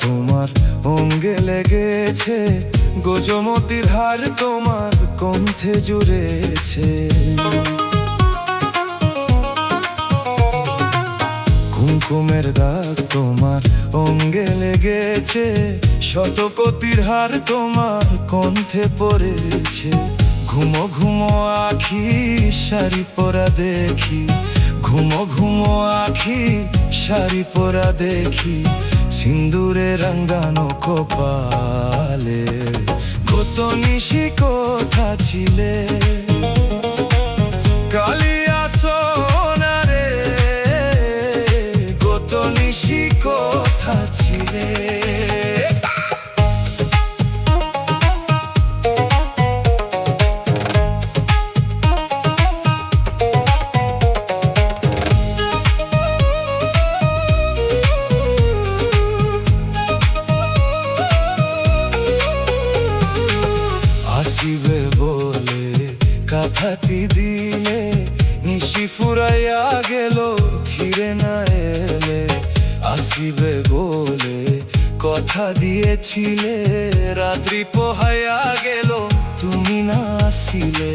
তোমার অঙ্গে লেগেছে, গোজমতির হার তোমার কণ্ঠে জুড়েছে। কুমকুমের দাগ তোমার অঙ্গে লেগেছে, শতকোটির হার তোমার কণ্ঠে পড়েছে। ঘুমো ঘুমো আখি শাড়ি পরা দেখি, ঘুমো ঘুমো আখি শাড়ি পরা দেখি, সিন্দুরে রাঙানো কপালে। গত নিশি কোথা ছিলে, কালিয়া সোনারে, গত নিশি কোথা ছিলে। আসিবে বলে কথাটি দিলে, নিশি ফুরাইয়া গেল ফিরে না এলে। আসিবে বলে কথা দিয়েছিলে, রাত্রি পোহাইয়া গেল তুমি না আসিলে।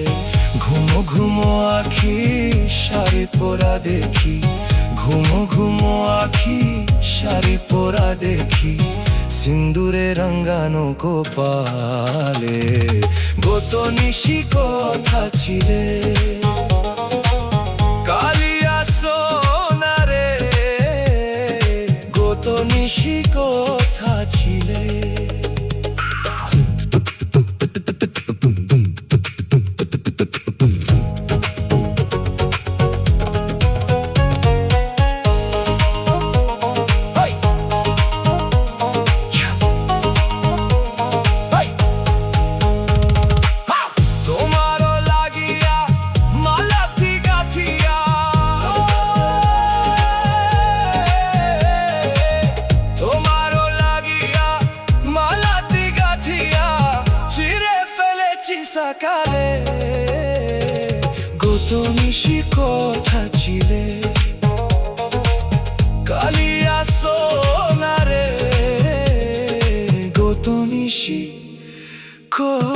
ঘুমো ঘুমো আখি শাড়ি পরা দেখি, ঘুমো ঘুমো আখি শাড়ি পরা দেখি, সিন্দুরে রাঙানো কপালে। গত নিশি কোথা ছিলে, কালিয়া সোনারে, গত নিশি কোথা ছিলে। সকালে গত নিশি কোথা ছিলে, কালিয়া সোনারে, গত নিশি কোথা